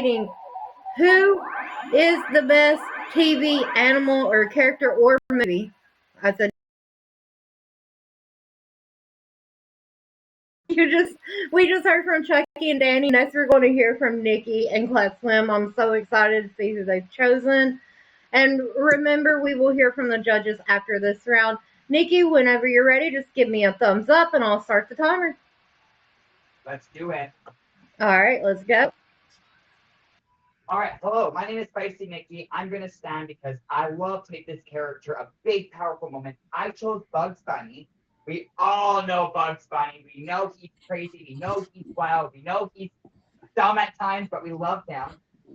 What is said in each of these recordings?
debating who is the best TV animal or character or movie. I said, we just heard from Chucky and Danny. Next, we're going to hear from Nikki and Clef Slim. I'm so excited to see who they've chosen. And remember, we will hear from the judges after this round. Nikki, whenever you're ready, just give me a thumbs up and I'll start the timer. Let's do it. All right, let's go. All right, hello, my name is Spicy Nikki. I'm going to stand because I love to make this character a big, powerful moment. I chose Bugs Bunny. We all know Bugs Bunny. We know he's crazy. We know he's wild. We know he's dumb at times, but we love him.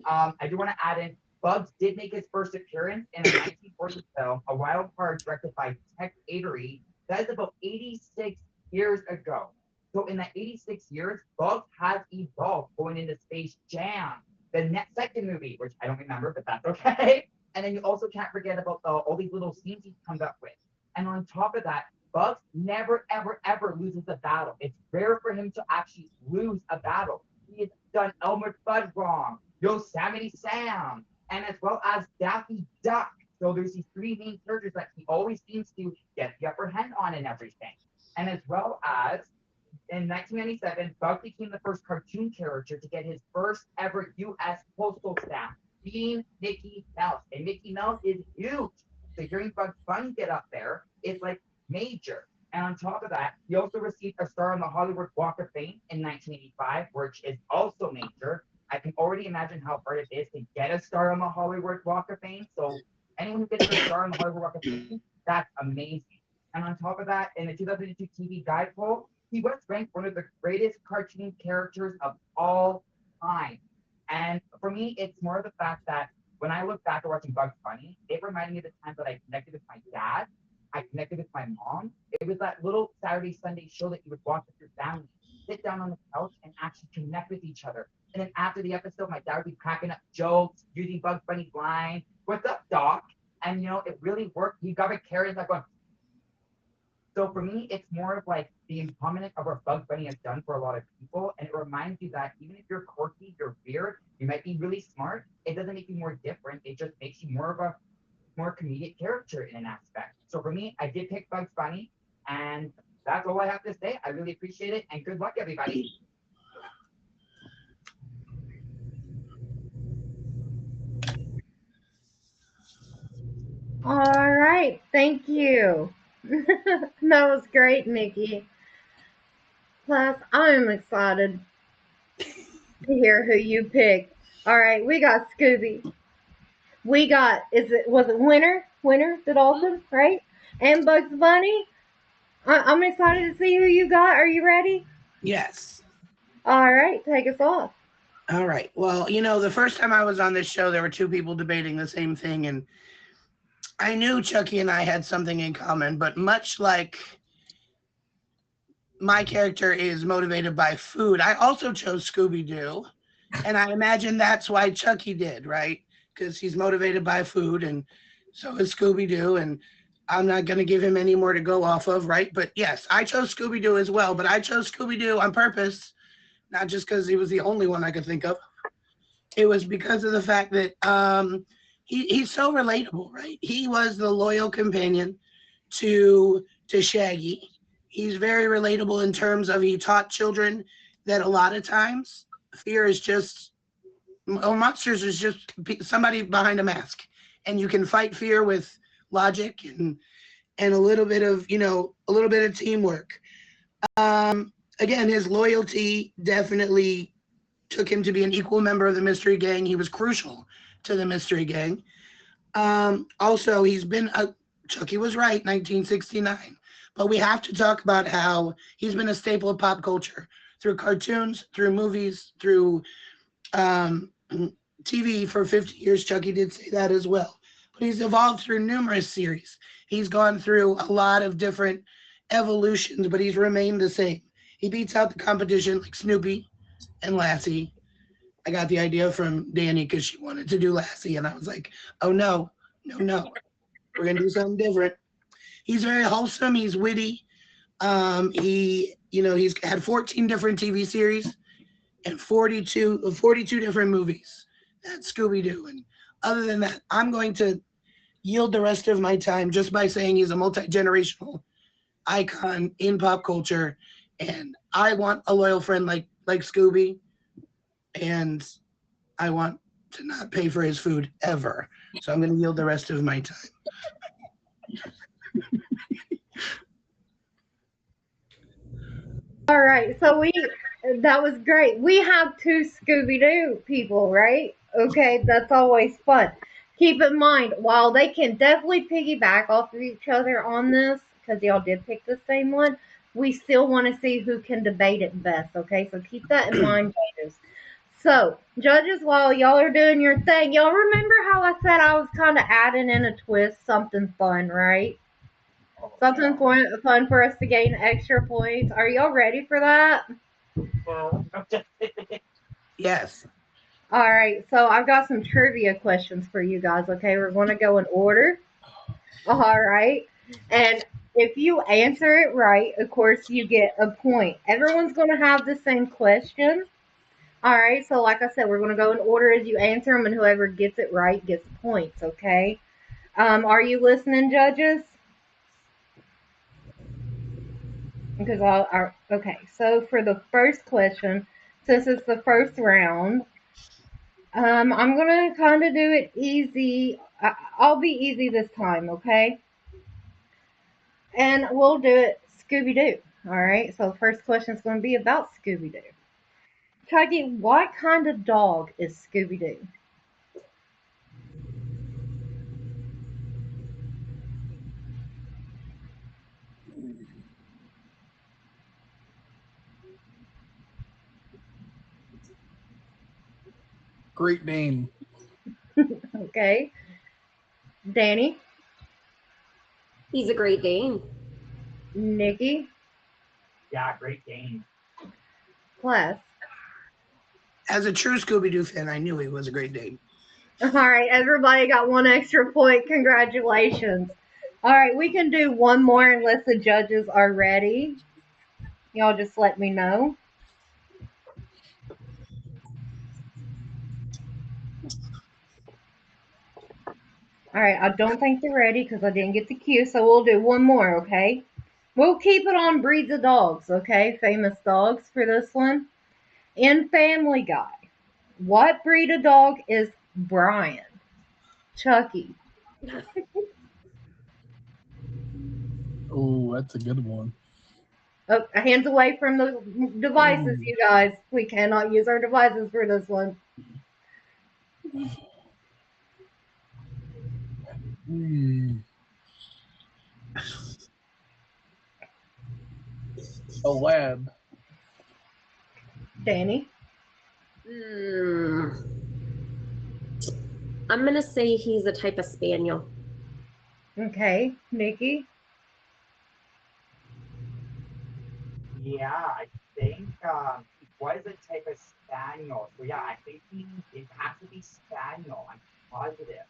I do want to add in, Bugs did make his first appearance in a 1940 film, A Wild Card, directed by Tex Avery. That is about 86 years ago. So in that 86 years, Bugs has evolved going into Space Jam, the second movie, which I don't remember, but that's okay. And then you also can't forget about all these little scenes he comes up with. And on top of that, Bugs never, ever, ever loses a battle. It's rare for him to actually lose a battle. He has done Elmer Fudd wrong, Yosemite Sam, and as well as Daffy Duck. So there's these three main characters that he always seems to get the upper hand on and everything. And as well as in 1997, Bugs became the first cartoon character to get his first ever U.S. postal stamp, being Mickey Mouse. And Mickey Mouse is huge. So hearing Bugs Bunny get up there is like major. And on top of that, he also received a star on the Hollywood Walk of Fame in 1985, which is also major. I can already imagine how hard it is to get a star on the Hollywood Walk of Fame. So anyone who gets a star on the Hollywood Walk of Fame, that's amazing. And on top of that, in the 2002 TV Guide poll, he was ranked one of the greatest cartoon characters of all time. And for me, it's more of the fact that when I look back at watching Bugs Bunny, it reminded me of the times that I connected with my dad, I connected with my mom. It was that little Saturday, Sunday show that you would watch with your family, sit down on the couch and actually connect with each other. And then after the episode, my dad would be cracking up jokes, using Bugs Bunny's line, "What's up, Doc?" And it really worked. He got it carried like going. So for me, it's more of like the impermanence of what Bugs Bunny has done for a lot of people. And it reminds you that even if you're quirky, you're weird, you might be really smart, it doesn't make you more different. It just makes you more of a more comedic character in an aspect. So for me, I did pick Bugs Bunny, and that's all I have to say. I really appreciate it, and good luck, everybody. All right, thank you. That was great, Nikki. Plus, I'm excited to hear who you picked. All right, we got Scooby. We got was it Winter the dolphin, right? And Bugs Bunny. I'm excited to see who you got. Are you ready? Yes. All right, take us off. All right. Well, the first time I was on this show, there were two people debating the same thing, and I knew Chucky and I had something in common, but much like my character is motivated by food, I also chose Scooby-Doo, and I imagine that's why Chucky did, right? Because he's motivated by food, and so is Scooby-Doo, and I'm not going to give him any more to go off of, right? But yes, I chose Scooby-Doo as well, but I chose Scooby-Doo on purpose, not just because he was the only one I could think of. It was because of the fact that he's so relatable, right? He was the loyal companion to Shaggy. He's very relatable in terms of he taught children that a lot of times fear is just, monsters is just somebody behind a mask, and you can fight fear with logic and a little bit of a little bit of teamwork. Again, his loyalty definitely took him to be an equal member of the Mystery Gang. He was crucial to the Mystery Gang. Also, he's been Chucky was right, 1969. But we have to talk about how he's been a staple of pop culture through cartoons, through movies, through TV for 50 years. Chucky did say that as well. But he's evolved through numerous series. He's gone through a lot of different evolutions, but he's remained the same. He beats out the competition like Snoopy and Lassie. I got the idea from Danny because she wanted to do Lassie, and I was like, oh no, no. We're going to do something different. He's very wholesome. He's witty. He's had 14 different TV series, and 42 different movies. That's Scooby-Doo. And other than that, I'm going to yield the rest of my time just by saying he's a multi-generational icon in pop culture, and I want a loyal friend like Scooby, and I want to not pay for his food ever. So I'm going to yield the rest of my time. All right, so that was great. We have two Scooby-Doo people, right? Okay, that's always fun. Keep in mind, while they can definitely piggyback off of each other on this, because y'all did pick the same one, we still want to see who can debate it best, okay? So keep that in mind, judges. So, judges, while y'all are doing your thing, y'all remember how I said I was kind of adding in a twist, something fun, right? Something fun for us to gain extra points. Are y'all ready for that? Yes. All right, so I've got some trivia questions for you guys, okay? We're going to go in order. All right. And if you answer it right, of course, you get a point. Everyone's going to have the same question. All right, so like I said, we're going to go in order as you answer them, and whoever gets it right gets points, okay? Are you listening, judges? Because okay, so for the first question, since it's the first round, I'm gonna kind of do it easy. I'll be easy this time, okay? And we'll do it Scooby-Doo. All right, so the first question is going to be about Scooby-Doo. Chucky, what kind of dog is Scooby-Doo? Great Dane. Okay. Danny? He's a Great Dane. Nikki? Yeah, Great Dane. Plus. As a true Scooby-Doo fan, I knew he was a Great Dane. All right, everybody got one extra point. Congratulations. All right, we can do one more unless the judges are ready. Y'all just let me know. All right, I don't think they're ready because I didn't get the cue, so we'll do one more, okay? We'll keep it on breeds of dogs, okay? Famous dogs for this one. In Family Guy, what breed of dog is Brian? Chucky. Oh, that's a good one. Oh, hands away from the devices, you guys. We cannot use our devices for this one. A lab. Danny? I'm going to say he's a type of spaniel. Okay. Nikki? Yeah, I think he was a type of spaniel. So yeah, I think it has to be spaniel. I'm positive.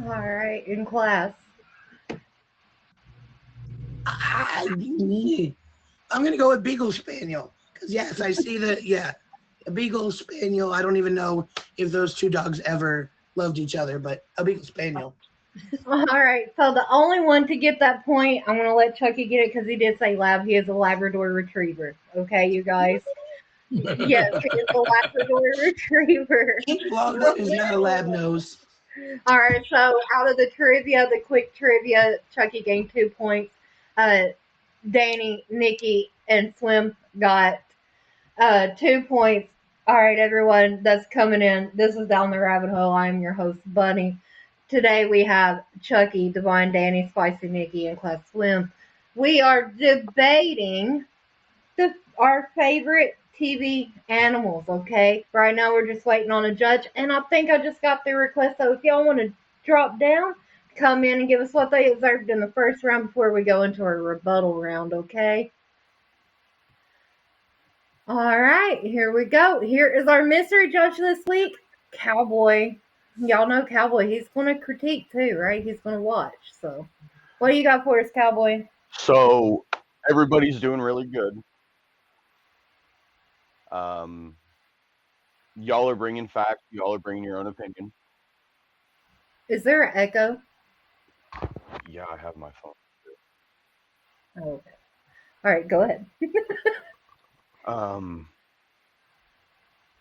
All right, in class. I'm going to go with Beagle Spaniel. Because, yes, I see that, yeah. A Beagle Spaniel, I don't even know if those two dogs ever loved each other, but a Beagle Spaniel. All right, so the only one to get that point, I'm going to let Chucky get it because he did say lab. He is a Labrador Retriever. Okay, you guys? Yes, he is a Labrador Retriever. Longhorn is not a lab nose. All right, so out of the quick trivia, Chucky gained 2 points. Danny, Nikki, and Swim got 2 points. All right, everyone that's coming in. This is Down the Rabbit Hole. I'm your host, Bunny. Today we have Chucky, Divine Danny, Spicy Nikki, and Class Swim. We are debating our favorite TV animals, okay? Right now we're just waiting on a judge, and I think I just got the request, so if y'all want to drop down, come in and give us what they deserved in the first round before we go into our rebuttal round, okay? All right, here we go. Here is our mystery judge this week, Cowboy. Y'all know Cowboy. He's going to critique too, right? He's going to watch. So, what do you got for us, Cowboy? So, everybody's doing really good. Y'all are bringing facts. Y'all are bringing your own opinion. Is there an echo? Yeah, I have my phone. Oh, okay. All right, go ahead.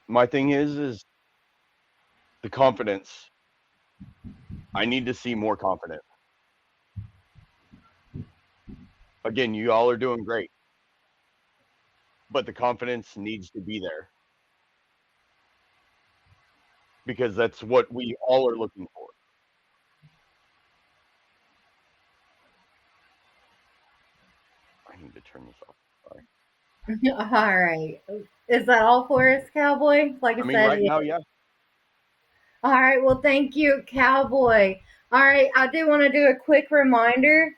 My thing is the confidence. I need to see more confidence. Again, you all are doing great, but the confidence needs to be there because that's what we all are looking for. I need to turn this off. Sorry. All right. Is that all for us, Cowboy? Like I I mean, said, right now, yeah. All right. Well, thank you, Cowboy. All right. I do want to do a quick reminder.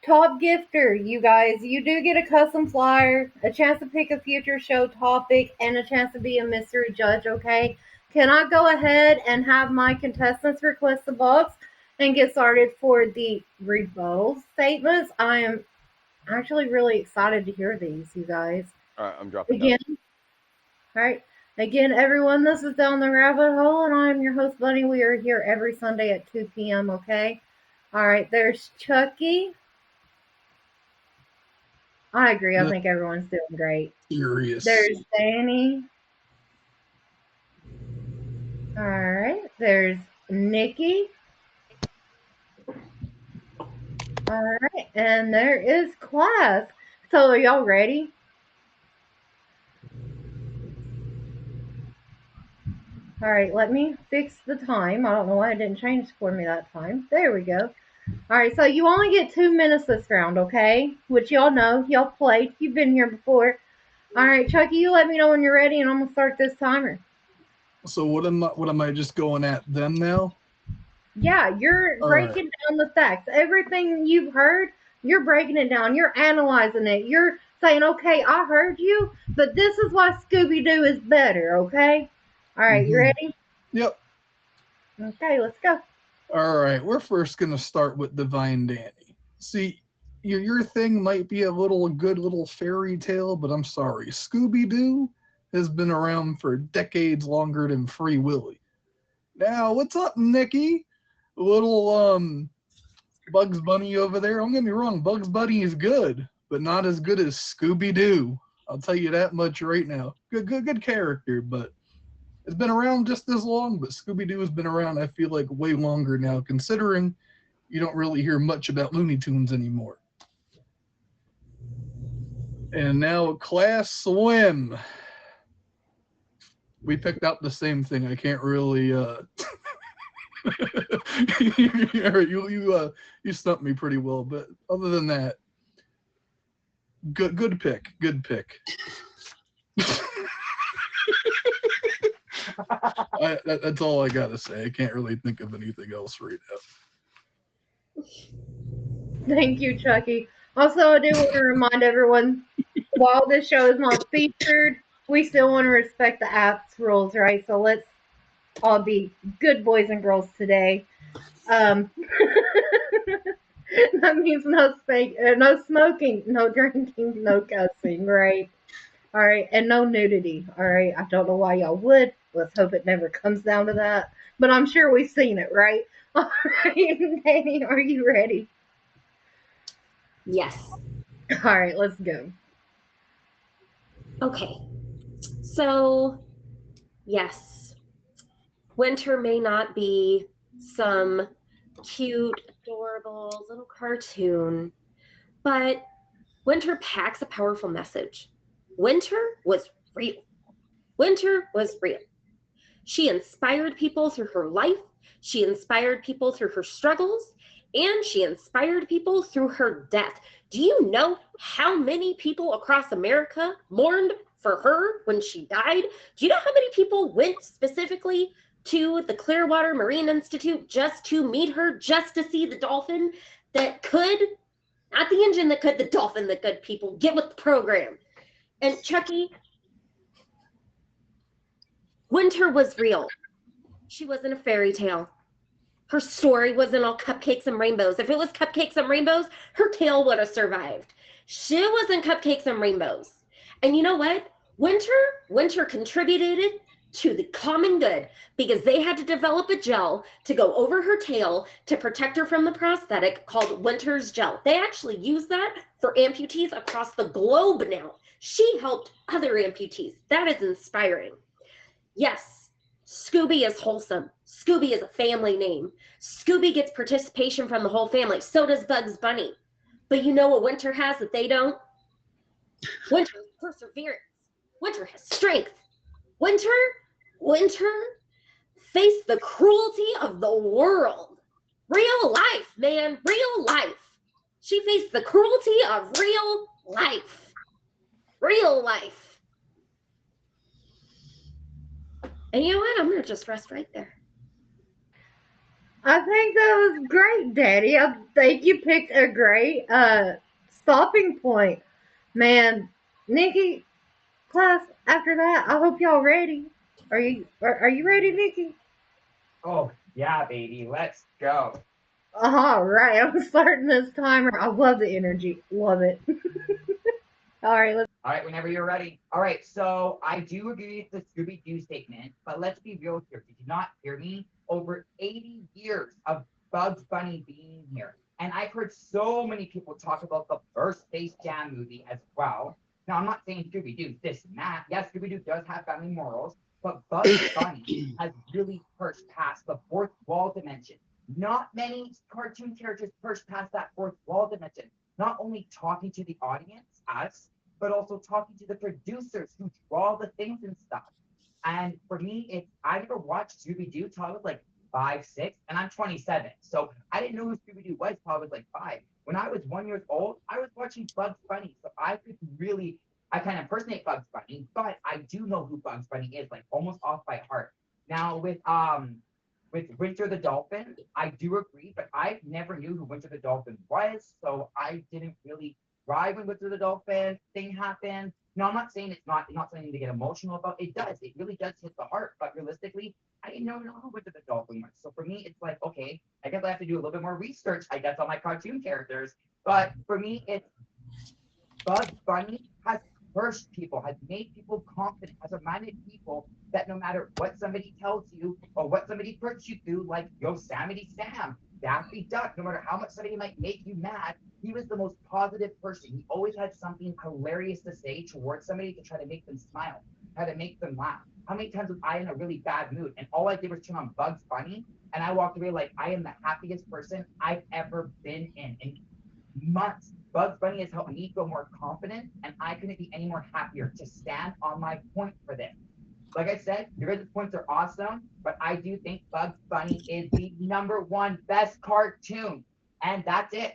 Top Gifter, you guys, you do get a custom flyer, a chance to pick a future show topic, and a chance to be a mystery judge, okay? Can I go ahead and have my contestants request the box and get started for the rebuttal statements? I am actually really excited to hear these, you guys. All right, I'm dropping Again, all right. Again, everyone, this is Down the Rabbit Hole, and I'm your host, Bunny. We are here every Sunday at 2 p.m., okay? All right, there's Chucky. I agree. I think everyone's doing great. Serious. There's Danny. All right. There's Nikki. All right. And there is Class. So are y'all ready? All right. Let me fix the time. I don't know why it didn't change for me that time. There we go. All right. So you only get 2 minutes this round, okay? Which y'all know. Y'all played. You've been here before. All right, Chucky, you let me know when you're ready, and I'm gonna start this timer. So what am I just going at them now? Yeah, you're breaking down the facts. Everything you've heard, you're breaking it down. You're analyzing it. You're saying, okay, I heard you, but this is why Scooby-Doo is better, okay? All right, you ready? Yep. Okay, let's go. All right, we're first going to start with Divine Danny. See, your thing might be a good little fairy tale, but I'm sorry. Scooby-Doo has been around for decades longer than Free Willy. Now, what's up, Nikki? Little Bugs Bunny over there. Don't get me wrong, Bugs Bunny is good, but not as good as Scooby-Doo. I'll tell you that much right now. Good character, but it's been around just as long, but Scooby-Doo has been around, I feel like, way longer now, considering you don't really hear much about Looney Tunes anymore. And now Class Swim. We picked out the same thing. I can't really you stumped me pretty well, but other than that, good pick. That's all I gotta say. I can't really think of anything else right now. Thank you, Chucky. Also, I do want to remind everyone, while this show is not featured, we still want to respect the app's rules, right? So let's all be good boys and girls today. That means no smoking, no drinking, no cussing, right? All right, and no nudity. All right, I don't know why y'all would. Let's hope it never comes down to that. But I'm sure we've seen it, right? All right, Danny, are you ready? Yes. All right, let's go. Okay. So, yes, Winter may not be some cute, adorable little cartoon, but Winter packs a powerful message. Winter was real. Winter was real. She inspired people through her life. She inspired people through her struggles, and she inspired people through her death. Do you know how many people across America mourned for her when she died? Do you know how many people went specifically to the Clearwater Marine Institute just to meet her, just to see the dolphin that could, not the engine that could, the dolphin that could, people, get with the program. And Chucky, Winter was real. She wasn't a fairy tale. Her story wasn't all cupcakes and rainbows. If it was cupcakes and rainbows, her tail would have survived. She wasn't cupcakes and rainbows. And you know what? Winter contributed to the common good because they had to develop a gel to go over her tail to protect her from the prosthetic called Winter's Gel. They actually use that for amputees across the globe now. She helped other amputees. That is inspiring. Yes, Scooby is wholesome. Scooby is a family name. Scooby gets participation from the whole family. So does Bugs Bunny. But you know what Winter has that they don't? Winter has perseverance. Winter has strength. Winter faced the cruelty of the world. Real life, man, real life. She faced the cruelty of real life. Real life. And you know what? I'm going to just rest right there. I think that was great, Daddy. I think you picked a great stopping point. Man, Nikki, class, after that, I hope y'all ready. Are you ready, Nikki? Oh, yeah, baby. Let's go. All right, I'm starting this timer. I love the energy. Love it. All right, let's. All right, whenever you're ready. All right, so I do agree with the Scooby-Doo statement, but let's be real here. Did you not hear me? Over 80 years of Bugs Bunny being here. And I've heard so many people talk about the first Space Jam movie as well. Now, I'm not saying Scooby-Doo this and that. Yes, Scooby-Doo does have family morals, but Bugs Bunny has really pushed past the fourth wall dimension. Not many cartoon characters push past that fourth wall dimension. Not only talking to the audience, us, but also talking to the producers who draw the things and stuff. And for me, I never watched Scooby-Doo till I was like 5, 6, and I'm 27. So I didn't know who Scooby-Doo was till I was like 5. When I was 1 year old, I was watching Bugs Bunny. So I can't impersonate Bugs Bunny, but I do know who Bugs Bunny is, like almost off by heart. Now with Winter the Dolphin, I do agree, but I never knew who Winter the Dolphin was, so I didn't really ride when Winter the Dolphin thing happened. No, I'm not saying it's not something to get emotional about. It does. It really does hit the heart. But realistically, I didn't know who Winter the Dolphin was. So for me, it's like, okay, I guess I have to do a little bit more research, I guess, on my cartoon characters. But for me, it's Bugs Bunny has pushed people, has made people confident, has reminded people that no matter what somebody tells you or what somebody puts you through, like Yosemite Sam, Daffy Duck, no matter how much somebody might make you mad, he was the most positive person. He always had something hilarious to say towards somebody to try to make them smile, try to make them laugh. How many times was I in a really bad mood and all I did was turn on Bugs Bunny and I walked away like I am the happiest person I've ever been in months. Bugs Bunny has helped me feel more confident, and I couldn't be any more happier to stand on my point for this. Like I said, your guys' points are awesome, but I do think Bugs Bunny is the #1 best cartoon, and that's it.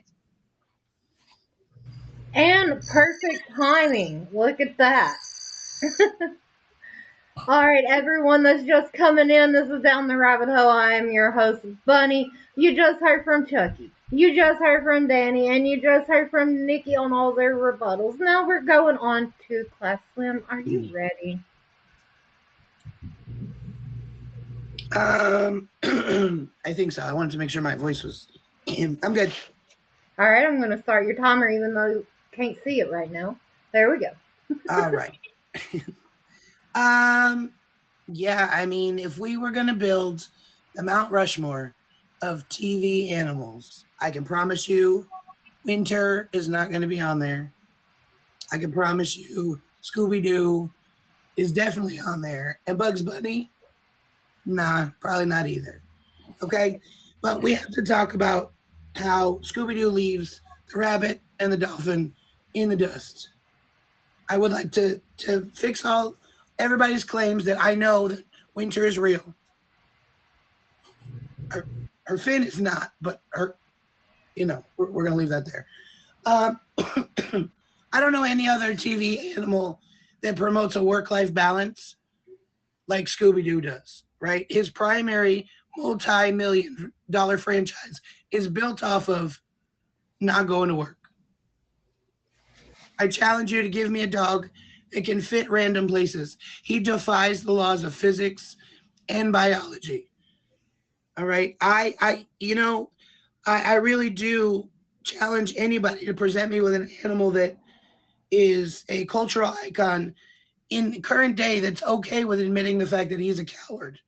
And perfect timing. Look at that. All right, everyone that's just coming in, this is Down the Rabbit Hole. I am your host, Bunny. You just heard from Chucky. You just heard from Danny, and you just heard from Nikki on all their rebuttals. Now we're going on to Class Slim. Are you ready? I think so. I wanted to make sure my voice was. I'm good. All right, I'm going to start your timer, even though you can't see it right now. There we go. All right. Yeah, I mean, if we were going to build the Mount Rushmore of TV animals, I can promise you Winter is not going to be on there. I can promise you Scooby-Doo is definitely on there. And Bugs Bunny, nah, probably not either. Okay? But we have to talk about how Scooby-Doo leaves the rabbit and the dolphin in the dust. I would like to fix all everybody's claims that I know that Winter is real. Her fin is not, but her, we're going to leave that there. I don't know any other TV animal that promotes a work-life balance like Scooby-Doo does, right? His primary multi-million-dollar franchise is built off of not going to work. I challenge you to give me a dog that can fit random places. He defies the laws of physics and biology. All right. I really do challenge anybody to present me with an animal that is a cultural icon in the current day that's okay with admitting the fact that he's a coward.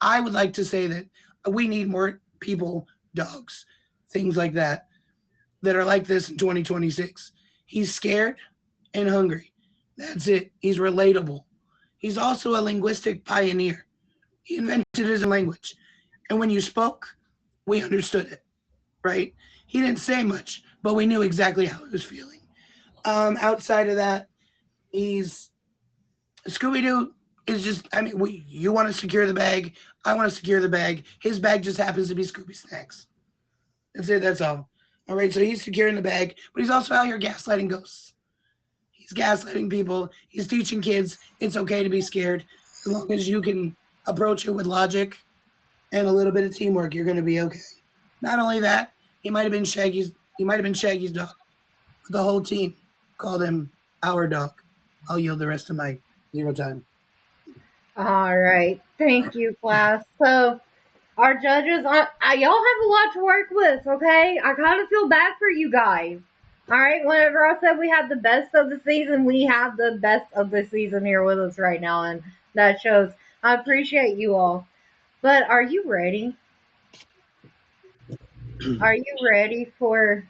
I would like to say that we need more people, dogs, things like that are like this in 2026. He's scared and hungry. That's it. He's relatable. He's also a linguistic pioneer. He invented his own language. And when you spoke, we understood it, right? He didn't say much, but we knew exactly how he was feeling. Outside of that, he's Scooby-Doo is just, I mean, you want to secure the bag. I want to secure the bag. His bag just happens to be Scooby Snacks. That's it. That's all. All right. So he's securing the bag, but he's also out here gaslighting ghosts. He's gaslighting people. He's teaching kids it's okay to be scared. As long as you can approach it with logic and a little bit of teamwork, you're going to be okay. Not only that, he might have been Shaggy's dog. The whole team called him our dog. I'll yield the rest of my 0 time. All right. Thank you, class. So, our judges, y'all have a lot to work with, okay? I kind of feel bad for you guys. All right. Whenever I said we have the best of the season, we have the best of the season here with us right now, and that shows. I appreciate you all. But are you ready? Are you ready for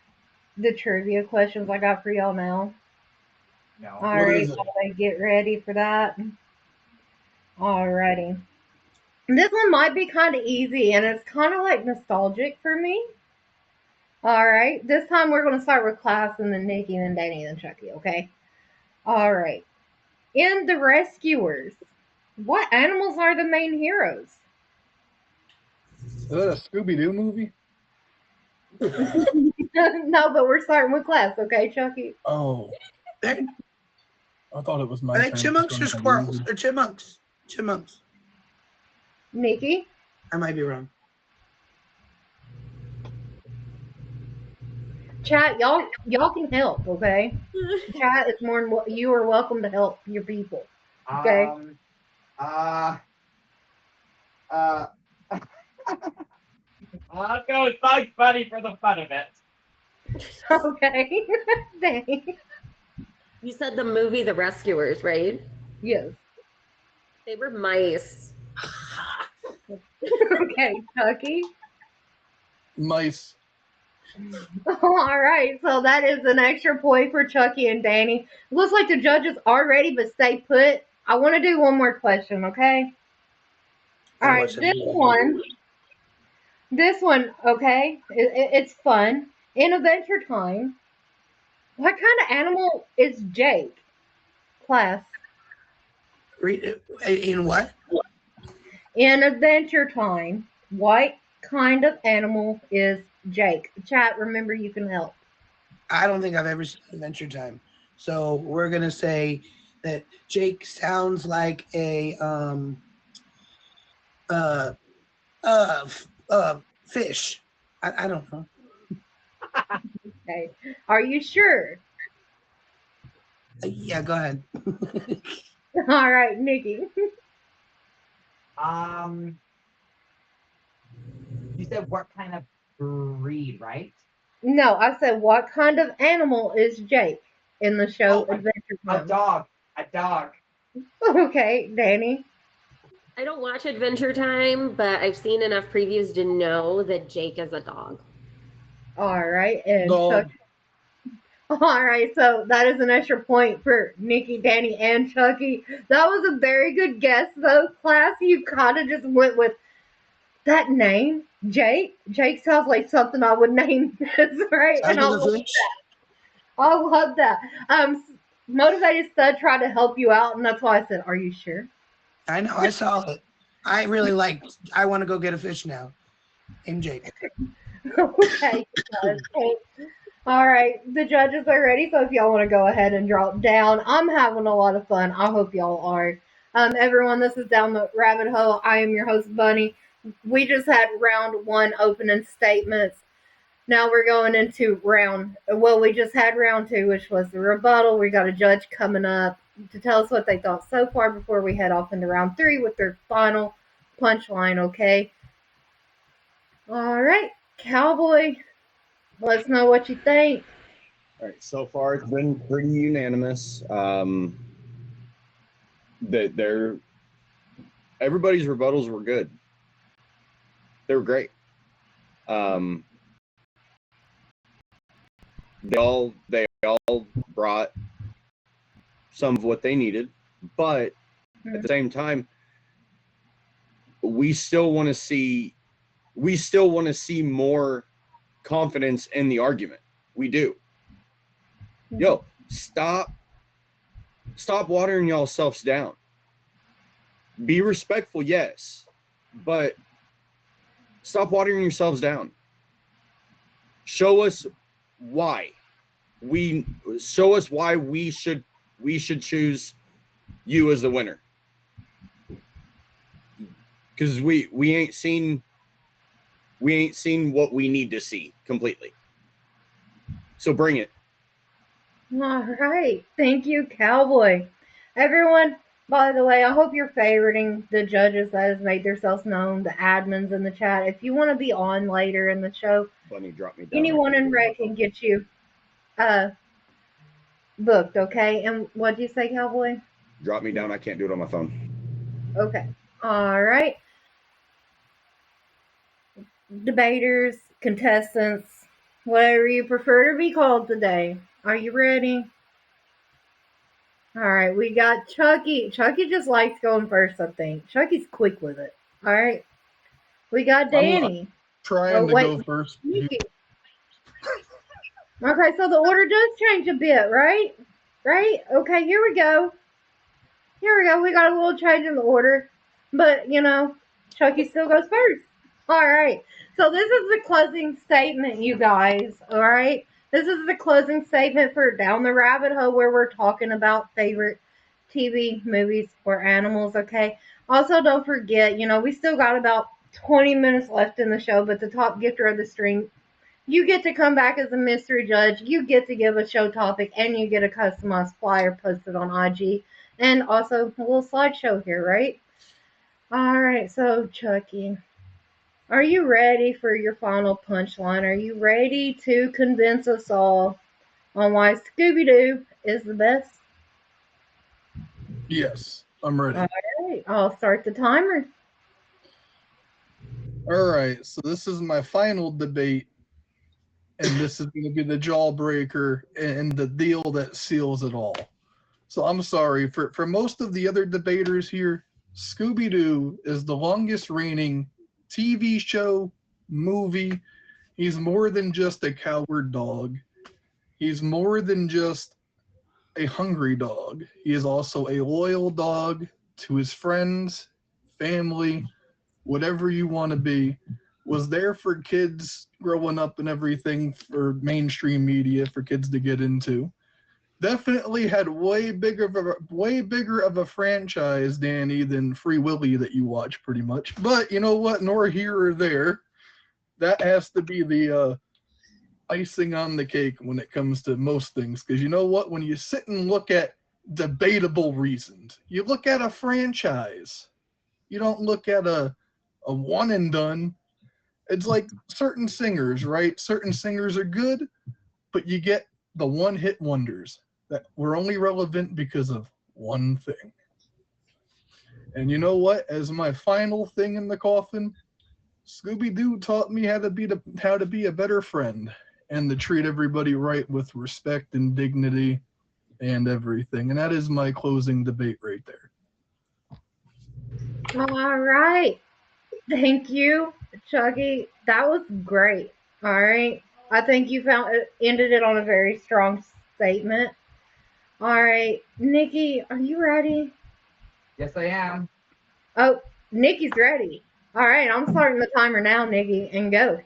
the trivia questions I got for y'all now? No. All right, get ready for that. All righty. This one might be kind of easy, and it's kind of like nostalgic for me. All right, this time we're going to start with class, and then Nikki, and then Danny, and then Chucky, okay? All right. In The Rescuers, what animals are the main heroes? Is that a Scooby-Doo movie? No, but we're starting with class, okay, Chucky? Oh. They're, I thought it was my are they turn. chipmunks or squirrels? They're chipmunks. Chipmunks. Nikki? I might be wrong. Chat, y'all can help, okay? Chat is more than you are welcome to help your people. Okay. I'll go with Bugs Bunny for the fun of it. Okay. Dang. You said the movie The Rescuers, right? Yes. They were mice. Okay, Chucky. Mice. All right, so that is an extra point for Chucky and Danny. Looks like the judges are ready, but stay put. I want to do one more question, okay? All right, this one, okay? It's fun. In Adventure Time, what kind of animal is Jake? Class. In what? In Adventure Time, what kind of animal is Jake? Chat, remember you can help. I don't think I've ever seen Adventure Time. So we're going to say that Jake sounds like a fish. I don't know. Okay. Are you sure? Yeah, go ahead. All right, Nikki. You said what kind of breed, right? No, I said what kind of animal is Jake in the show Adventure A Time? dog. A dog. Okay, Danny. I don't watch Adventure Time, but I've seen enough previews to know that Jake is a dog. All right, and Dog. Chucky. All right, so that is an extra point for Nikki, Danny, and Chucky. That was a very good guess, though, class. You kind of just went with that name, Jake. Jake sounds like something I would name this, right? And I love that. Motivated Stud tried to help you out, and that's why I said, "Are you sure?" I know. I saw it. I really liked. I want to go get a fish now. And Jake. Okay. All right, the judges are ready, so if y'all want to go ahead and drop down, I'm having a lot of fun. I hope y'all are. Everyone, this is Down the Rabbit Hole. I am your host, Bunny. We just had round 1 opening statements. Now we're going into we just had round 2, which was the rebuttal. We got a judge coming up to tell us what they thought so far before we head off into round 3 with their final punchline, okay? All right, Cowboy. Let us know what you think. All right, so far it's been pretty unanimous. that everybody's rebuttals were good. They were great. They all brought some of what they needed, but at the same time, we still want to see more confidence in the argument. We do. Yo, stop watering y'all selves down. Be respectful, yes, but stop watering yourselves down. Show us why we should choose you as the winner, because we ain't seen what we need to see completely. So bring it. All right. Thank you, Cowboy. Everyone, by the way, I hope you're favoriting the judges that has made themselves known, the admins in the chat. If you want to be on later in the show, Bunny, drop me down. anyone in Red can get you booked, okay? And what do you say, Cowboy? Drop me down. I can't do it on my phone. Okay. All right. Debaters, contestants, whatever you prefer to be called today. Are you ready? All right, we got Chucky. Chucky just likes going first, I think. Chucky's quick with it. All right. We got Danny. Trying to go first. Nikki. Okay, so the order does change a bit, right? Right? Okay, here we go. We got a little change in the order. But, Chucky still goes first. All right. So this is the closing statement, you guys. All right. This is the closing statement for Down the Rabbit Hole, where we're talking about favorite TV, movies, or animals. Okay. Also, don't forget, we still got about 20 minutes left in the show, but the top gifter of the stream, you get to come back as a mystery judge. You get to give a show topic, and you get a customized flyer posted on IG, and also a little slideshow here, right? All right. So, Chucky, are you ready for your final punchline? Are you ready to convince us all on why Scooby-Doo is the best? Yes, I'm ready. All right, I'll start the timer. All right, so this is my final debate, and this is going to be the jawbreaker and the deal that seals it all. So I'm sorry, for most of the other debaters here, Scooby-Doo is the longest reigning TV show, movie. He's more than just a coward dog. He's more than just a hungry dog. He is also a loyal dog to his friends, family, whatever you want to be. Was there for kids growing up and everything, for mainstream media for kids to get into. Definitely had way bigger of a franchise, Danny, than Free Willy that you watch pretty much. But you know what? Nor here or there. That has to be the icing on the cake when it comes to most things. Because you know what? When you sit and look at debatable reasons, you look at a franchise. You don't look at a one and done. It's like certain singers, right? Certain singers are good, but you get the one-hit wonders that were only relevant because of one thing. And you know what? As my final thing in the coffin, Scooby-Doo taught me how to be a better friend and to treat everybody right with respect and dignity and everything. And that is my closing debate right there. All right. Thank you, Chucky. That was great. All right. I think you ended it on a very strong statement. All right. Nikki, are you ready? Yes, I am. Oh, Nikki's ready. All right. I'm starting the timer now, Nikki, and go.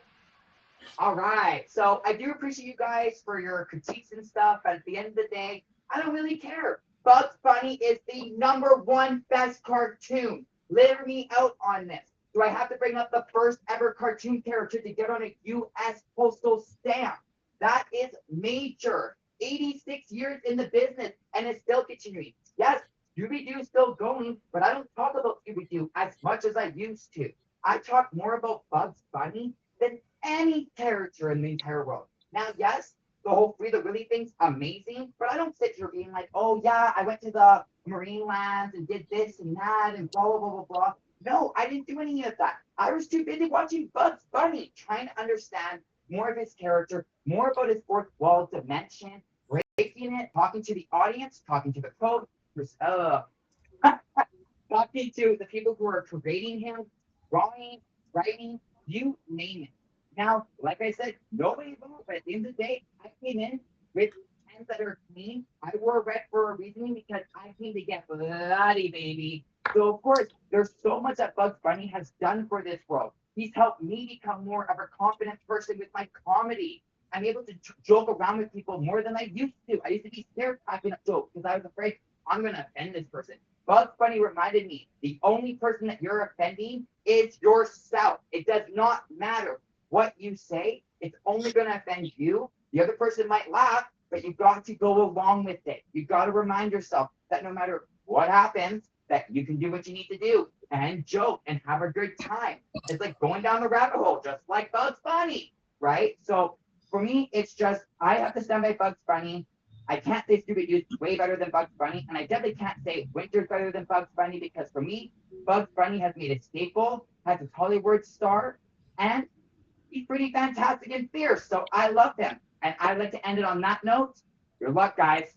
All right. So I do appreciate you guys for your critiques and stuff. But at the end of the day, I don't really care. Bugs Bunny is the #1 best cartoon. Hear me out on this. Do I have to bring up the first ever cartoon character to get on a U.S. postal stamp? That is major. 86 years in the business, and it's still continuing. Yes, Scooby-Doo is still going, but I don't talk about Scooby-Doo as much as I used to. I talk more about Bugs Bunny than any character in the entire world. Now, yes, the whole Free the Willy thing's amazing, but I don't sit here being like, oh yeah, I went to the Marine Lands and did this and that and blah, blah, blah, blah, blah. No, I didn't do any of that. I was too busy watching Bugs Bunny, trying to understand more of his character, more about his fourth wall dimension, breaking it, talking to the audience, talking to the crowd, talking to the people who are creating him, drawing, writing, you name it. Now, like I said, nobody voted, but at the end of the day, I came in with pens that are clean. I wore red for a reason because I came to get bloody, baby. So, of course, there's so much that Bugs Bunny has done for this world. He's helped me become more of a confident person with my comedy. I'm able to joke around with people more than I used to. I used to be scared cracking up jokes because I was afraid I'm going to offend this person. Bugs Bunny reminded me the only person that you're offending is yourself. It does not matter what you say, it's only going to offend you. The other person might laugh, but you've got to go along with it. You've got to remind yourself that no matter what happens, that you can do what you need to do and joke and have a good time. It's like going down the rabbit hole, just like Bugs Bunny, right? So for me, it's just I have to stand by Bugs Bunny. I can't say Scooby-Doo's way better than Bugs Bunny, and I definitely can't say Winter's better than Bugs Bunny because for me, Bugs Bunny has made a staple, has a Hollywood star, and he's pretty fantastic and fierce. So I love him, and I'd like to end it on that note. Your luck, guys.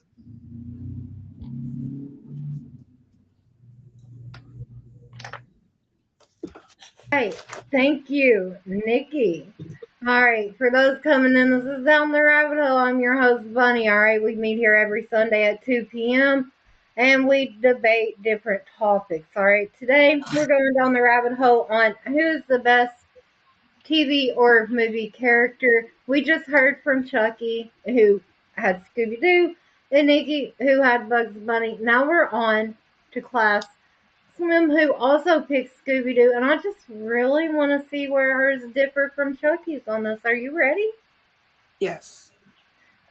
Right. Thank you, Nikki. All right, for those coming in, this is Down the Rabbit Hole. I'm your host, Bunny. All right, we meet here every Sunday at 2 p.m. and we debate different topics. All right, today we're going down the rabbit hole on who's the best TV or movie character. We just heard from Chucky, who had Scooby Doo, and Nikki, who had Bugs Bunny. Now we're on to Class Slim, who also picked Scooby Doo, and I just really want to see where hers differ from Chucky's on this. Are you ready? Yes.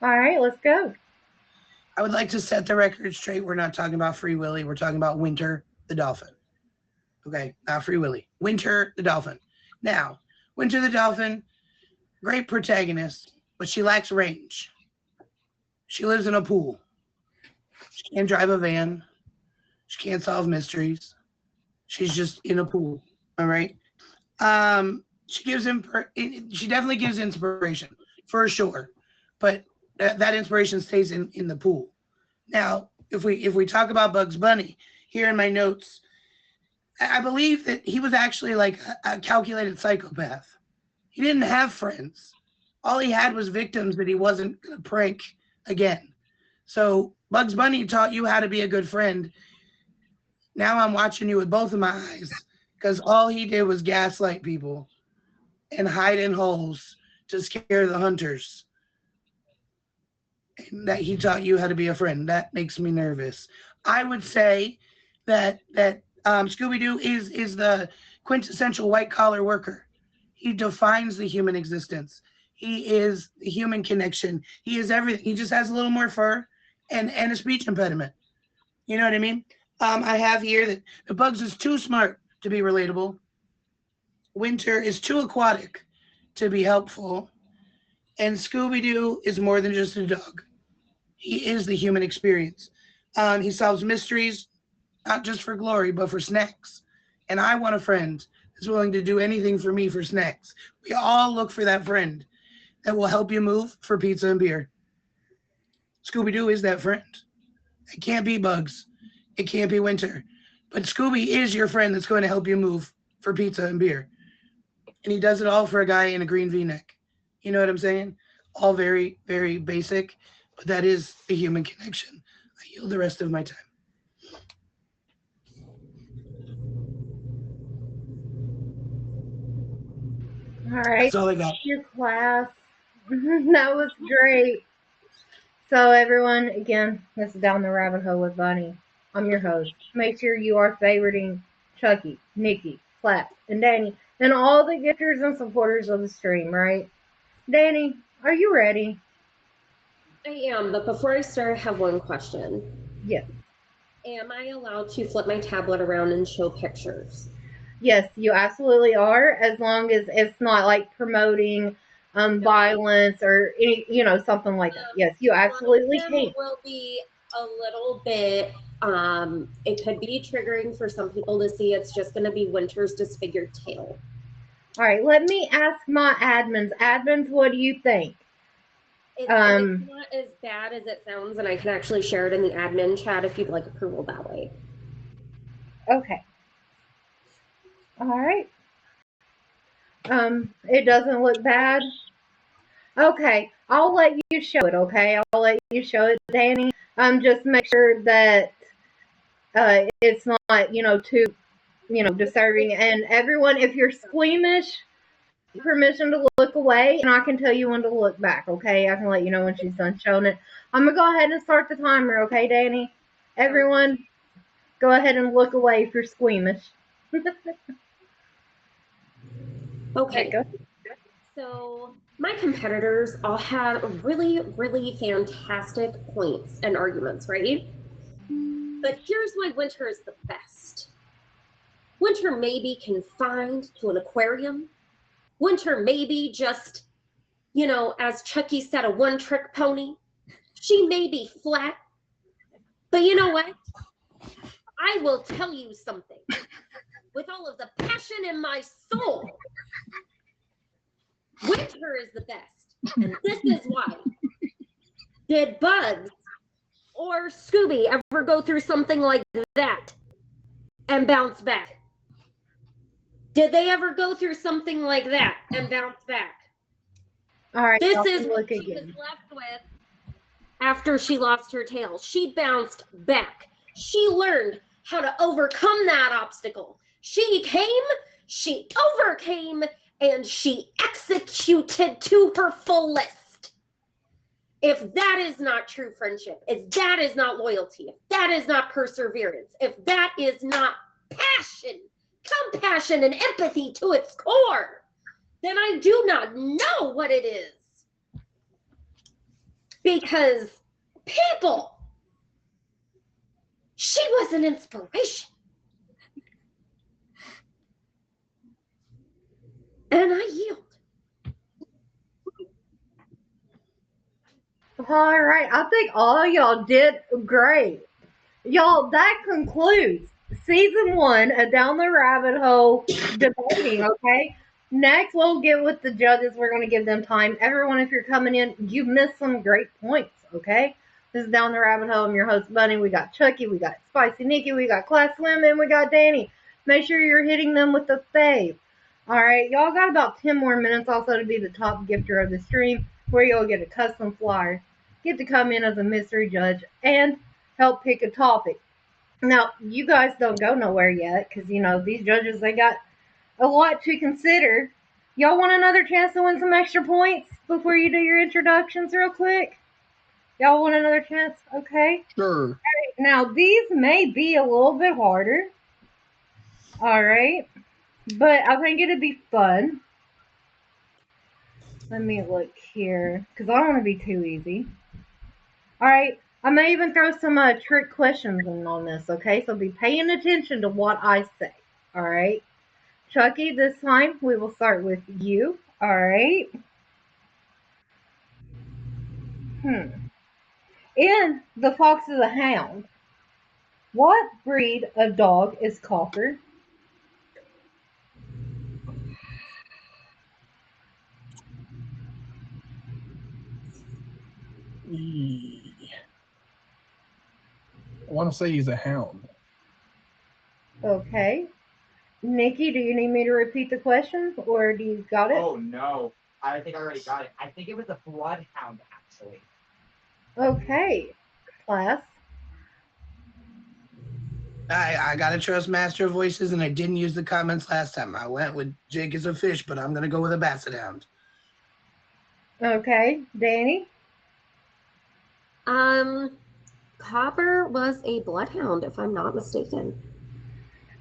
All right, let's go. I would like to set the record straight. We're not talking about Free Willy. We're talking about Winter the Dolphin. Okay, not Free Willy. Winter the Dolphin. Now, Winter the Dolphin, great protagonist, but she lacks range. She lives in a pool. She can't drive a van. She can't solve mysteries. She's just in a pool. All right. She definitely gives inspiration for sure, but that inspiration stays in the pool. Now, if we talk about Bugs Bunny, here in my notes, I believe that he was actually like a calculated psychopath. He didn't have friends. All he had was victims that he wasn't going to prank again. So Bugs Bunny taught you how to be a good friend. Now I'm watching you with both of my eyes because all he did was gaslight people and hide in holes to scare the hunters. And that he taught you how to be a friend. That makes me nervous. I would say that Scooby-Doo is the quintessential white-collar worker. He defines the human existence. He is the human connection. He is everything. He just has a little more fur and a speech impediment. You know what I mean? I have here that the Bugs is too smart to be relatable. Winter is too aquatic to be helpful. And Scooby-Doo is more than just a dog. He is the human experience. He solves mysteries, not just for glory, but for snacks. And I want a friend that's willing to do anything for me for snacks. We all look for that friend that will help you move for pizza and beer. Scooby-Doo is that friend. It can't be Bugs. It can't be Winter. But Scooby is your friend that's going to help you move for pizza and beer. And he does it all for a guy in a green V-neck. You know what I'm saying? All very, very basic, but that is the human connection. I yield the rest of my time. All right. That's all I got. Your class. That was great. So everyone, again, this is Down the Rabbit Hole with Bunny. I'm your host. Make sure you are favoriting Chucky, Nikki, Clap, and Danny, and all the gifters and supporters of the stream, right? Danny, are you ready? I am, but before I start, I have one question. Yes. Am I allowed to flip my tablet around and show pictures? Yes, you absolutely are, as long as it's not like promoting violence or any, something like that. Yes, you absolutely One of them can. will be a little bit, it could be triggering for some people to see. It's just going to be Winter's disfigured tail. All right, let me ask my admins. Admins, what do you think? It's not as bad as it sounds, and I can actually share it in the admin chat if you'd like approval that way. Okay. All right. It doesn't look bad. Okay, I'll let you show it, okay? I'll let you show it, Danny. Just make sure that it's not, too, disturbing. And everyone, if you're squeamish, permission to look away, and I can tell you when to look back, okay? I can let you know when she's done showing it. I'm going to go ahead and start the timer, okay, Danny? Everyone, go ahead and look away if you're squeamish. Okay. Go. So my competitors all had really, really fantastic points and arguments, right? But here's why Winter is the best. Winter may be confined to an aquarium. Winter may be just, as Chucky said, a one-trick pony. She may be flat. But you know what? I will tell you something. With all of the passion in my soul, Winter is the best. And this is why. Did Bugs or Scooby ever go through something like that and bounce back? Did they ever go through something like that and bounce back? All right. This is what she was left with after she lost her tail. She bounced back. She learned how to overcome that obstacle. She came, she overcame, and she executed to her fullest. If that is not true friendship, if that is not loyalty, if that is not perseverance, if that is not passion, compassion, and empathy to its core, then I do not know what it is. Because people, she was an inspiration. And I yield. All right. I think all y'all did great. Y'all, that concludes season 1 of Down the Rabbit Hole debating, okay? Next, we'll get with the judges. We're going to give them time. Everyone, if you're coming in, you missed some great points, okay? This is Down the Rabbit Hole. I'm your host, Bunny. We got Chucky. We got Spicy Nikki. We got Class Slim. And we got Danny. Make sure you're hitting them with the fave. All right, y'all got about 10 more minutes also to be the top gifter of the stream, where you'll get a custom flyer, get to come in as a mystery judge, and help pick a topic. Now, you guys don't go nowhere yet because, these judges, they got a lot to consider. Y'all want another chance to win some extra points before you do your introductions real quick? Y'all want another chance? Okay. Sure. All right, now, these may be a little bit harder. All right. But I think it'd be fun. Let me look here, because I don't want to be too easy. All right, I may even throw some trick questions in on this, okay? So be paying attention to what I say, all right? Chucky, this time we will start with you, all right? In The Fox and the Hound, what breed of dog is Copper? I want to say he's a hound. Okay. Nikki, do you need me to repeat the question, or do you got it? Oh, no. I think I already got it. I think it was a bloodhound, actually. Okay. Class? I gotta trust Master Voices, and I didn't use the comments last time. I went with Jake is a fish, but I'm gonna go with a basset hound. Okay. Danny? Copper was a bloodhound, if I'm not mistaken.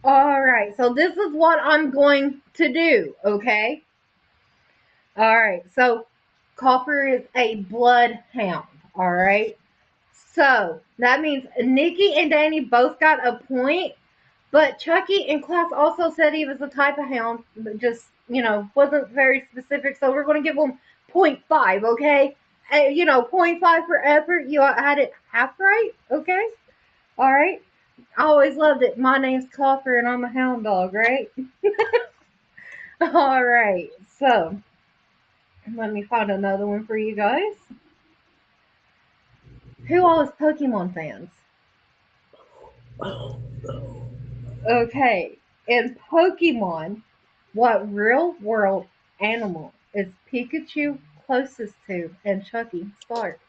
All right. So this is what I'm going to do, okay? All right. So Copper is a bloodhound, all right? So that means Nikki and Danny both got a point, but Chucky in class also said he was a type of hound, but just, wasn't very specific. So we're going to give him 0.5, okay? 0.5 for effort. You had it half right. Okay. All right. I always loved it. My name's Coffer and I'm a hound dog, right? All right. So let me find another one for you guys. Who all is Pokemon fans? Okay. In Pokemon, what real world animal is Pikachu closest to? And Chucky, start.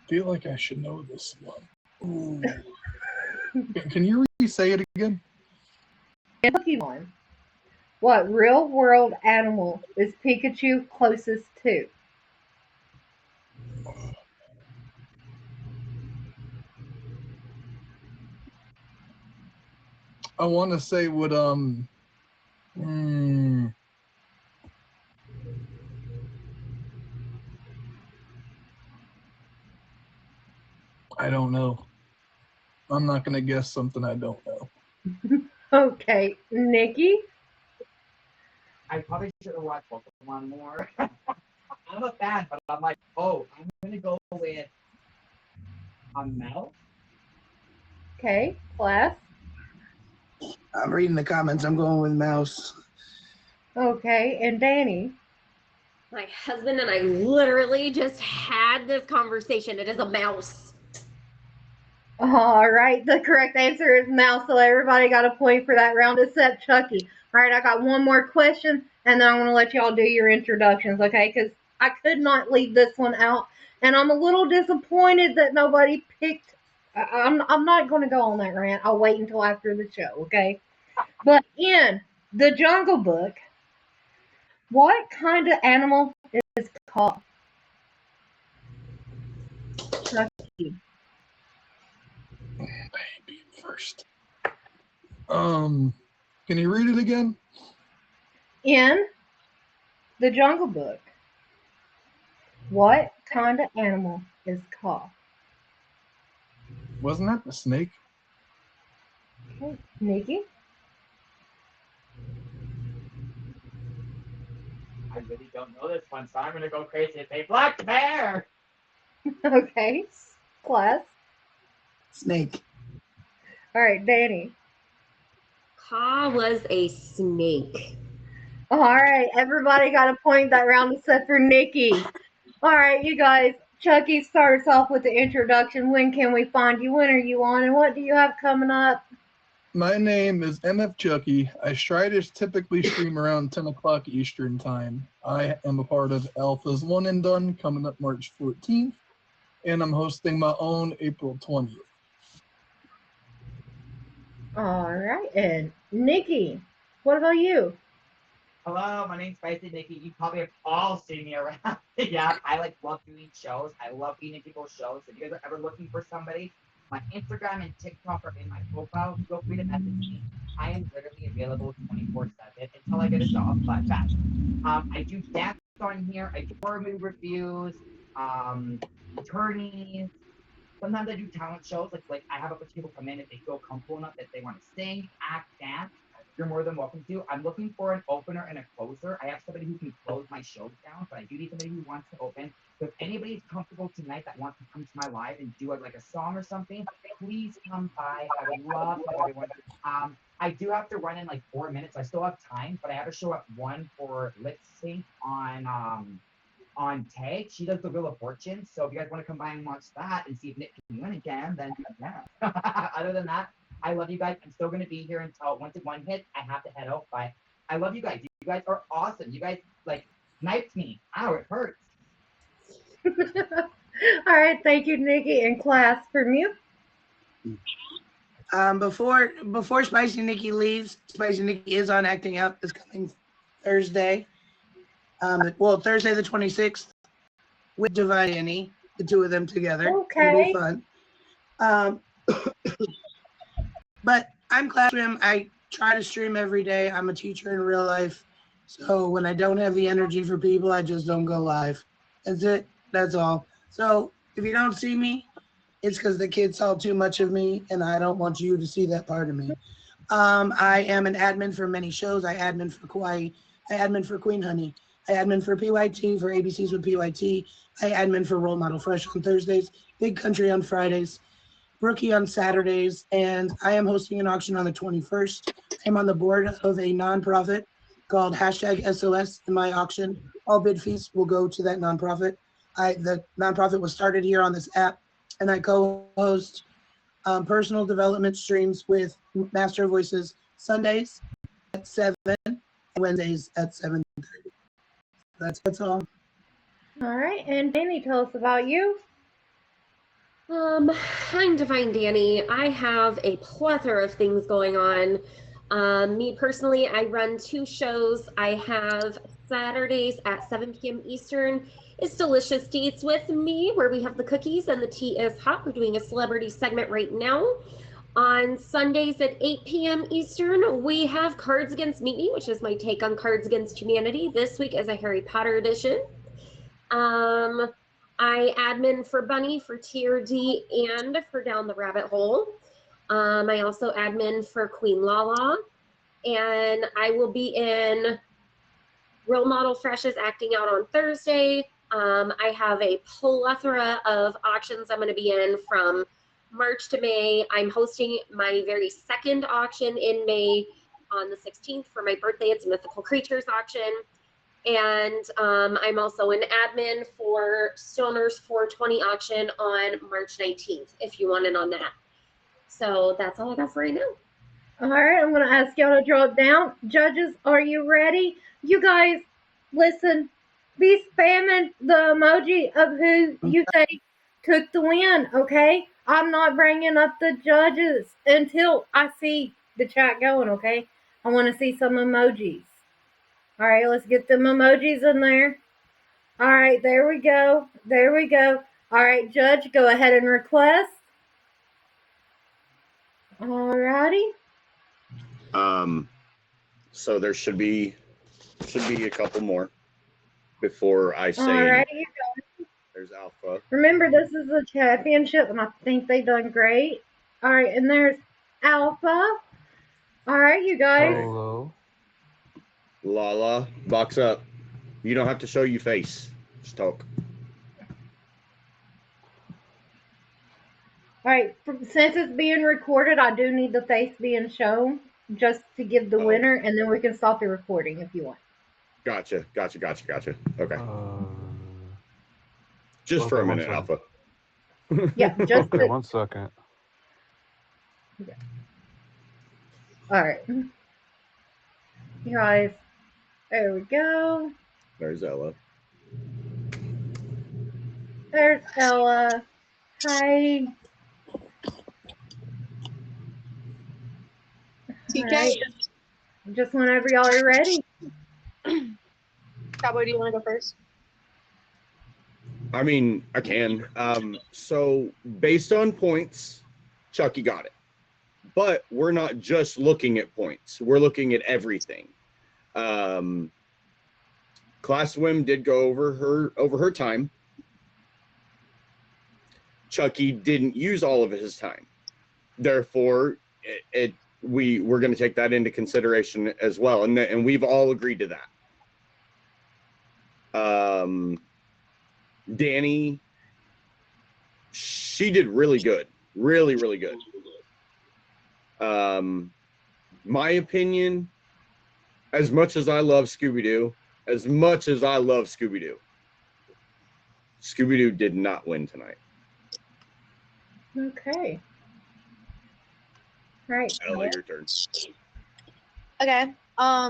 Feel like I should know this one. Ooh. Can you re-say it again? In Pokemon, what real world animal is Pikachu closest to? I want to say what I don't know. I'm not gonna guess something I don't know. Okay, Nikki. I probably should have watched Pokemon more. I'm a fan, but I'm like, oh, I'm gonna go with a mouse. Okay, class. I'm reading the comments. I'm going with mouse. Okay, and Danny. My husband and I literally just had this conversation. It is a mouse. All right, the correct answer is mouse. So everybody got a point for that round except Chucky. All right, I got one more question, and then I'm going to let y'all do your introductions, okay? Because I could not leave this one out, and I'm a little disappointed that nobody picked. I'm not going to go on that rant. I'll wait until after the show, okay? But in the Jungle Book, what kind of animal is called? Chucky. Maybe first. Can you read it again? In the Jungle Book, what kind of animal is Ka? Wasn't that the snake? Okay, Nikki? I really don't know this one, so I'm gonna go crazy and say black bear. Okay, class. Snake. All right, Danny. Ka was a snake. All right, everybody got a point that round except for Nikki. All right, you guys. Chucky starts off with the introduction. When can we find you? When are you on? And what do you have coming up? My name is MF Chucky. I try to typically stream around 10 o'clock Eastern time. I am a part of Alpha's One and Done coming up March 14th, and I'm hosting my own April 20th. All right, and Nikki, what about you? Hello, my name's Spicy Nikki. You probably have all seen me around. Yeah, I love doing shows. I love being in people's shows. If you guys are ever looking for somebody, my Instagram and TikTok are in my profile. Feel free to message me. I am literally available 24/7 until I get a job. But fast. I do dance on here. I do horror movie reviews. Attorneys. Sometimes I do talent shows. Like I have a bunch of people come in if they feel comfortable enough that they want to sing, act, dance. You're more than welcome to. I'm looking for an opener and a closer. I have somebody who can close my shows down, but I do need somebody who wants to open. So if anybody's comfortable tonight that wants to come to my live and do like a song or something, please come by. I would love to have everyone. I do have to run in like 4 minutes. I still have time, but I have to show up one for lip sync on Tag. She does the Wheel of Fortune. So if you guys want to come by and watch that and see if Nick can win again, then yeah. Other than that, I love you guys. I'm still going to be here until once it one hits. I have to head out, but I love you guys. You guys are awesome. You guys sniped me. Ow, it hurts. All right, thank you, Nikki. And class, from you. Before Spicy Nikki leaves, Spicy Nikki is on Acting Out this coming Thursday. Thursday the 26th with Divine Annie, the two of them together. Okay. It'll be fun. But I'm classroom. I try to stream every day. I'm a teacher in real life. So when I don't have the energy for people, I just don't go live. That's it. That's all. So if you don't see me, it's because the kids saw too much of me, and I don't want you to see that part of me. I am an admin for many shows. I admin for Kawaii I admin for Queen Honey. I admin for PYT, for ABCs with PYT. I admin for Role Model Fresh on Thursdays, Big Country on Fridays, Rookie on Saturdays, and I am hosting an auction on the 21st. I'm on the board of a nonprofit called #SOS in my auction. All bid fees will go to that nonprofit. The nonprofit was started here on this app, and I co-host personal development streams with Master Voices Sundays at 7, and Wednesdays at 7:30. That's all. All right, and Danny, tell us about you. I'm Divine Danny. I have a plethora of things going on. Me personally, I run 2 shows. I have Saturdays at 7 p.m. Eastern. It's Delicious Deets with me, where we have the cookies and the tea is hot. We're doing a celebrity segment right now. On Sundays at 8 p.m. Eastern, we have Cards Against Meet Me, which is my take on Cards Against Humanity. This week is a Harry Potter edition. I admin for Bunny, for TRD, and for Down the Rabbit Hole. I also admin for Queen Lala, and I will be in Role Model Fresh's acting out on Thursday. I have a plethora of auctions I'm going to be in from March to May. I'm hosting my very second auction in May on the 16th for my birthday. It's a Mythical Creatures auction. And I'm also an admin for Stoner's 420 auction on March 19th, if you want in on that. So that's all I got for right now. All right, I'm going to ask y'all to draw it down. Judges, are you ready? You guys, listen, be spamming the emoji of who you think took the win, okay? I'm not bringing up the judges until I see the chat going, okay? I want to see some emojis. All right, let's get them emojis in there. All right, there we go. There we go. All right, Judge, go ahead and request. All righty. So there should be a couple more before I say. All righty, you guys. There's Alpha. Remember, this is a championship, and I think they've done great. All right, and there's Alpha. All right, you guys. Hello. Lala, box up. You don't have to show your face. Just talk. All right, since it's being recorded, I do need the face being shown just to give the winner, and then we can stop the recording if you want. Gotcha. Okay. Just Okay, for a one minute, second. Alpha. Yeah, just Okay, 1 second. all right. You guys, there we go. There's Ella. There's Ella. Hi. TK. All right. Just whenever y'all are ready. Cowboy, do you want to go first? I mean, I can. So based on points, Chucky got it. But we're not just looking at points. We're looking at everything. Class Swim did go over her time. Chucky didn't use all of his time. Therefore, we're going to take that into consideration as well, and we've all agreed to that. Danny, she did really good, really good. My opinion, as much as I love Scooby-Doo, Scooby-Doo did not win tonight. Okay. All right. Ella, your turn. Okay.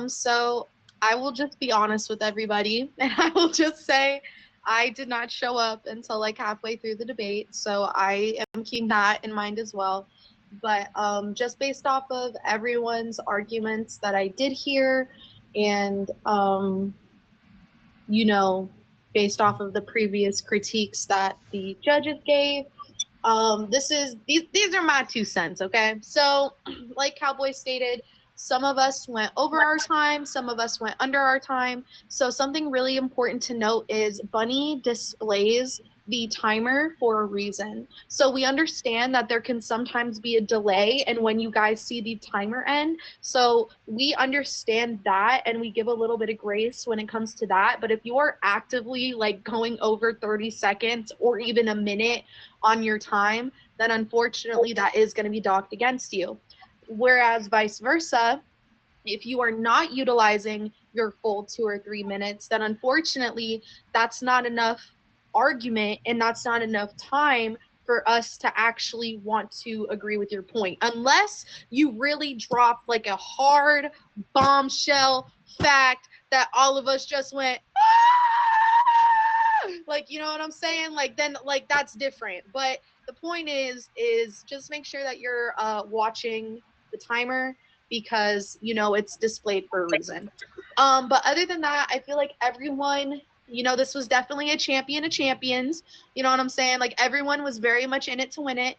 So I will just be honest with everybody, and I will just say I did not show up until like halfway through the debate, so I am keeping that in mind as well. But just based off of everyone's arguments that I did hear, and based off of the previous critiques that the judges gave, these are my 2 cents. Okay, so like Cowboy stated, some of us went over our time, some of us went under our time. So something really important to note is Bunny displays the timer for a reason. So we understand that there can sometimes be a delay and when you guys see the timer end. So we understand that and we give a little bit of grace when it comes to that. But if you are actively like going over 30 seconds or even a minute on your time, then unfortunately that is going to be docked against you. Whereas vice versa, if you are not utilizing your full 2 or 3 minutes, then unfortunately that's not enough argument and that's not enough time for us to actually want to agree with your point. Unless you really drop like a hard bombshell fact that all of us just went, ah! Like, you know what I'm saying? Like, then, like, that's different. But the point is just make sure that you're watching the timer because, you know, it's displayed for a reason. But other than that, I feel like everyone, you know, this was definitely a champion of champions. You know what I'm saying? Like everyone was very much in it to win it.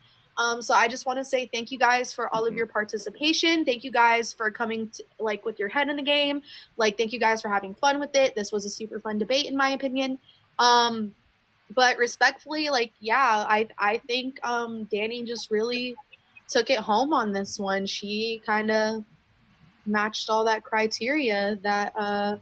So I just want to say thank you guys for all of your participation. Thank you guys for coming to, like, with your head in the game. Like, thank you guys for having fun with it. This was a super fun debate in my opinion. But respectfully, like, yeah, I think Danny just really took it home on this one. She kind of matched all that criteria that